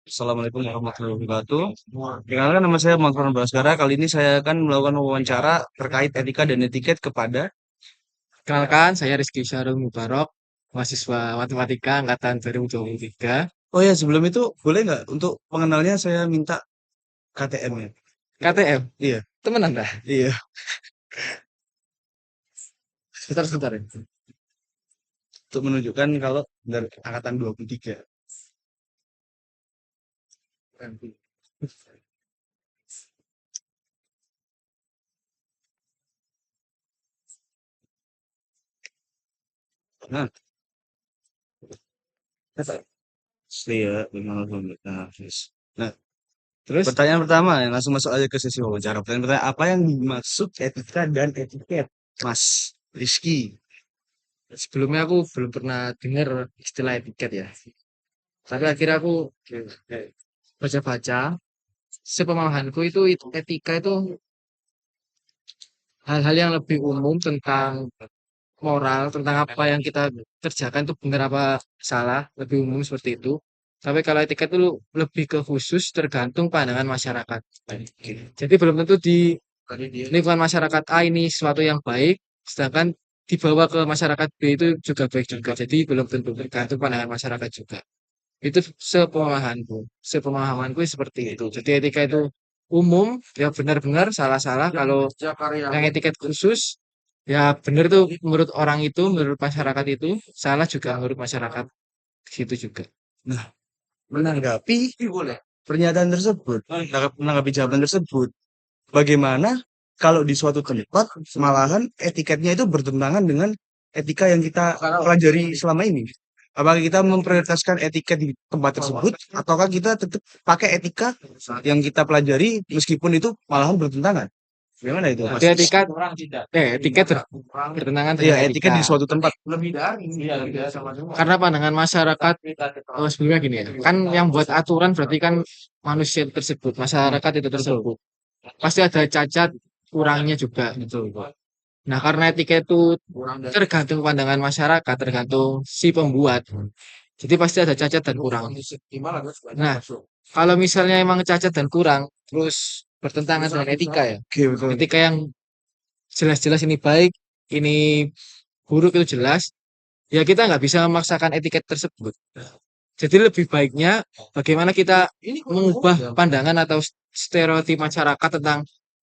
Assalamualaikum warahmatullahi wabarakatuh. Perkenalkan nama saya Muhammad Baskara. Kali ini saya akan melakukan wawancara terkait etika dan etiket kepada. Kenalkan, saya Rizky Syarul Mubarok, mahasiswa Matematika Angkatan 2023. Oh ya, sebelum itu boleh nggak untuk pengenalnya saya minta KTM-nya? KTM, Iya, temen Anda? iya. Sebentar ya. Untuk menunjukkan kalau dari angkatan 23. Nah, asli ya, memang nah, terus. Nah, Terus, pertanyaan pertama yang langsung masuk aja ke sesi wawancara. Pertanyaan pertama, apa yang dimaksud etika dan etiket, Mas Rizky? sebelumnya aku belum pernah dengar istilah etiket ya. Tapi akhirnya aku baca-baca, sepemahamanku itu etika itu hal-hal yang lebih umum tentang moral, tentang apa yang kita kerjakan itu benar apa salah, lebih umum seperti itu. Tapi kalau etika itu lebih ke khusus tergantung pandangan masyarakat. Jadi belum tentu di lingkungan masyarakat A ini sesuatu yang baik, sedangkan dibawa ke masyarakat B itu juga baik juga. Jadi belum tentu tergantung pandangan masyarakat juga. Itu sepemahamanku seperti itu. Jadi etika itu umum, ya benar-benar salah-salah. Kalau yang etiket khusus, ya benar tuh menurut orang itu, menurut masyarakat itu, salah juga menurut masyarakat gitu juga. Nah, menanggapi pernyataan tersebut, menanggapi jawaban tersebut, bagaimana kalau di suatu tempat malahan etiketnya itu bertentangan dengan etika yang kita pelajari selama ini? Apakah kita memprioritaskan etiket di tempat tersebut, ataukah kita tetap pakai etika yang kita pelajari meskipun itu malahan bertentangan? Gimana itu, Mas? Berarti etiket bertentangan Iya, dengan etiket etika. di suatu tempat. Karena pandangan masyarakat sebelumnya gini ya, kan yang buat aturan berarti kan manusia tersebut, Hmm, masyarakat itu betul. tersebut. Pasti ada cacat kurangnya juga. Betul. Nah, karena etika itu tergantung pandangan masyarakat, tergantung si pembuat. Jadi pasti ada cacat dan kurang. Nah, kalau misalnya emang cacat dan kurang, terus bertentangan dengan etika ya. Oke, betul. Etika yang jelas-jelas ini baik, ini buruk itu jelas, ya kita nggak bisa memaksakan etiket tersebut. Jadi lebih baiknya bagaimana kita mengubah pandangan atau stereotip masyarakat tentang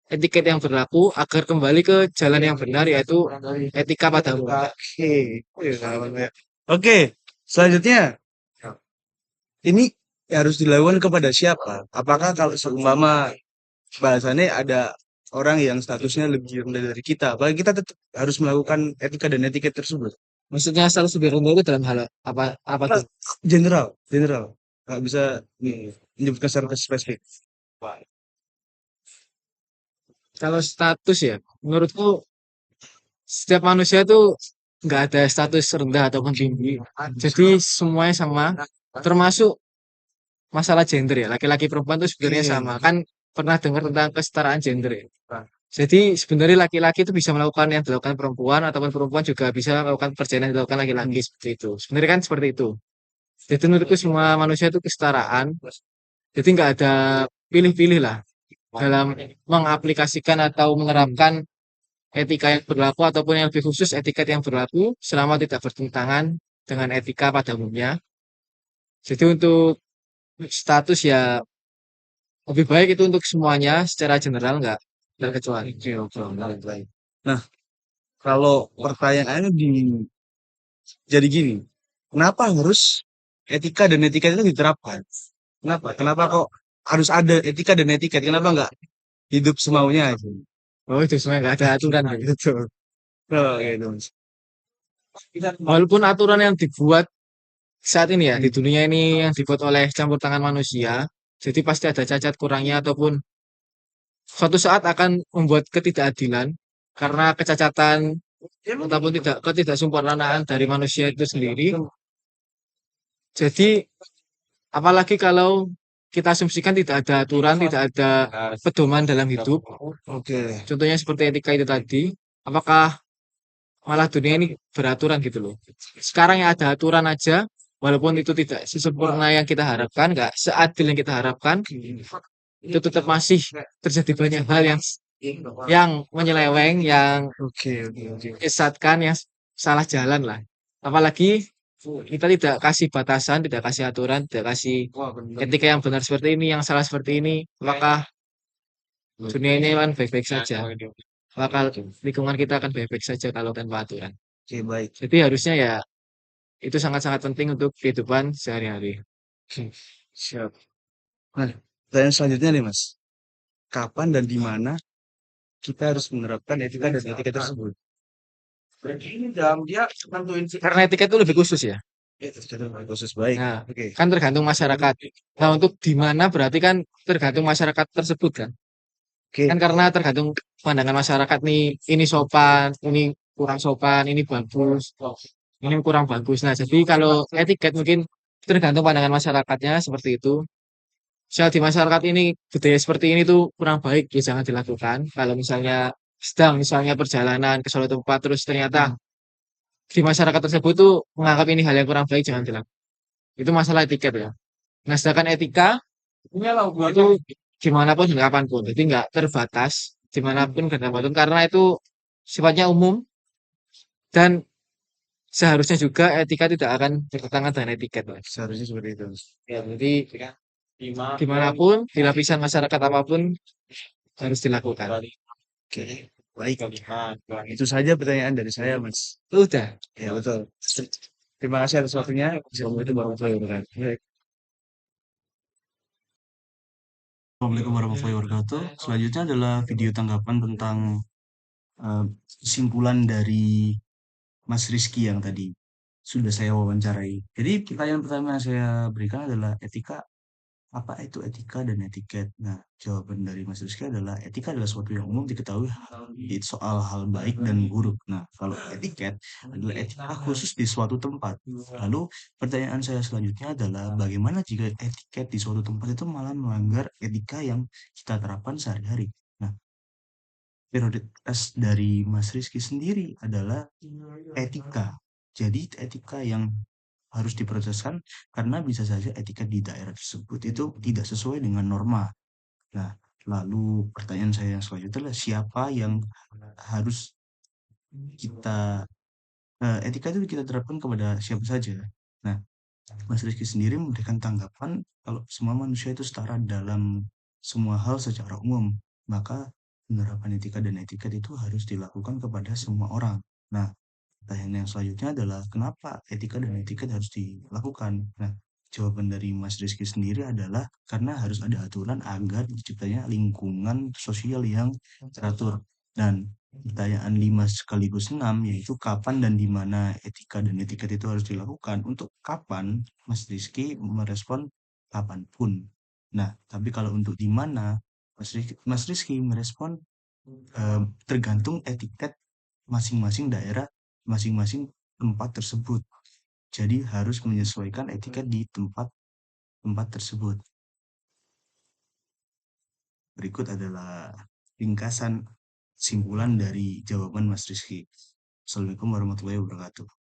etiket yang berlaku agar kembali ke jalan yang benar yaitu etika pada umumnya. Oke. Oke, selanjutnya ini harus dilakukan kepada siapa? Apakah kalau seumpama bahasannya ada orang yang statusnya lebih rendah dari kita, apakah kita tetap harus melakukan etika dan etiket tersebut? Maksudnya status lebih rendah itu dalam hal apa Nah, tuh? general, general. Nggak bisa menyebutkan secara spesifik. Kalau status ya, menurutku setiap manusia itu nggak ada status rendah ataupun tinggi. Jadi semuanya sama, termasuk masalah gender ya. Laki-laki perempuan itu sebenarnya Oke. sama. Kan pernah dengar tentang kesetaraan gender ya. Jadi sebenarnya laki-laki itu bisa melakukan yang dilakukan perempuan ataupun perempuan juga bisa melakukan pekerjaan yang dilakukan laki-laki seperti itu. Sebenarnya kan seperti itu. Jadi menurutku semua manusia itu kesetaraan. Jadi nggak ada pilih-pilih lah dalam mengaplikasikan atau menerapkan etika yang berlaku ataupun yang lebih khusus etiket yang berlaku selama tidak bertentangan dengan etika pada umumnya. Jadi untuk status ya lebih baik itu untuk semuanya secara general nggak terkecuali. Nah, kalau pertanyaannya jadi gini, kenapa harus etika dan etika itu diterapkan? Kenapa? Kenapa kok harus ada etika dan etiket? Kenapa nggak hidup semaunya aja? Oh itu sebenarnya nggak ada aturan gitu. Gitu. Oh, gitu, Mas. Walaupun aturan yang dibuat saat ini ya di dunia ini yang dibuat oleh campur tangan manusia, jadi pasti ada cacat kurangnya ataupun suatu saat akan membuat ketidakadilan karena kecacatan ataupun tidak ketidaksempurnaan dari manusia itu sendiri. Jadi apalagi kalau kita asumsikan tidak ada aturan, tidak ada pedoman dalam hidup. Oke. Contohnya seperti etika itu tadi, apakah malah dunia ini beraturan gitu loh. Sekarang yang ada aturan aja, walaupun itu tidak sesempurna yang kita harapkan, nggak seadil yang kita harapkan, itu tetap masih terjadi banyak hal yang menyeleweng, yang Oke, oke, oke. menyesatkan, yang salah jalan lah. Apalagi kita tidak kasih batasan, tidak kasih aturan, tidak kasih etika yang benar seperti ini, yang salah seperti ini, maka dunia ini akan baik-baik saja. Maka lingkungan kita akan baik-baik saja kalau tanpa aturan. Oke, baik. Jadi harusnya ya itu sangat-sangat penting untuk kehidupan sehari-hari. Oke, siap. Nah, pertanyaan selanjutnya nih, Mas. Kapan dan di mana kita harus menerapkan etika dan etika tersebut? Berarti ini dalam dia nentuin sih. Karena etika itu lebih khusus ya. Itu sudah khusus baik. Nah, Oke. kan tergantung masyarakat. Nah, untuk di mana berarti kan tergantung masyarakat tersebut kan. Oke. Kan karena tergantung pandangan masyarakat nih, ini sopan, ini kurang sopan, ini bagus, ini kurang bagus. Nah, jadi kalau etiket mungkin tergantung pandangan masyarakatnya seperti itu. Misal di masyarakat ini budaya seperti ini tuh kurang baik, ya jangan dilakukan. Kalau misalnya perjalanan ke suatu tempat terus ternyata di masyarakat tersebut tuh menganggap ini hal yang kurang baik, jangan dilakukan. Itu masalah etiket ya. Nah, sedangkan etika itu dimanapun dan kapanpun. Jadi nggak terbatas dimanapun dan kapanpun karena itu sifatnya umum dan seharusnya juga etika tidak akan bertentangan dengan etiket, Mas. Seharusnya seperti itu. Ya, jadi dimanapun di lapisan masyarakat apapun harus dilakukan. Oke, baik. Itu saja pertanyaan dari saya, Mas. Udah. Ya, betul. Terima kasih atas waktunya. Assalamualaikum warahmatullahi wabarakatuh. Baik. Assalamualaikum warahmatullahi wabarakatuh. Selanjutnya adalah video tanggapan tentang kesimpulan dari Mas Rizky yang tadi sudah saya wawancarai. Jadi pertanyaan pertama yang saya berikan adalah etika, apa itu etika dan etiket? Nah, jawaban dari Mas Rizky adalah etika adalah sesuatu yang umum diketahui soal hal baik dan buruk. Nah, kalau etiket adalah etika khusus di suatu tempat. Lalu pertanyaan saya selanjutnya adalah bagaimana jika etiket di suatu tempat itu malah melanggar etika yang kita terapkan sehari-hari? Nah, prioritas dari Mas Rizky sendiri adalah etika. Jadi etika yang harus diproseskan karena bisa saja etika di daerah tersebut itu tidak sesuai dengan norma. Nah, lalu pertanyaan saya yang selanjutnya adalah siapa yang harus kita etika itu kita terapkan kepada siapa saja. Nah, Mas Rizky sendiri memberikan tanggapan kalau semua manusia itu setara dalam semua hal secara umum, maka penerapan etika dan etiket itu harus dilakukan kepada semua orang. Nah, pertanyaan yang selanjutnya adalah kenapa etika dan etiket harus dilakukan? Nah, jawaban dari Mas Rizky sendiri adalah karena harus ada aturan agar terciptanya lingkungan sosial yang teratur. Dan pertanyaan 5 sekaligus 6 yaitu kapan dan di mana etika dan etiket itu harus dilakukan. Untuk kapan, Mas Rizky merespon kapanpun. Nah, tapi kalau untuk di mana, Mas Rizky merespon tergantung etiket masing-masing daerah, masing-masing tempat tersebut. Jadi harus menyesuaikan etiket di tempat tersebut. Berikut adalah ringkasan simpulan dari jawaban Mas Rizky. Assalamualaikum warahmatullahi wabarakatuh.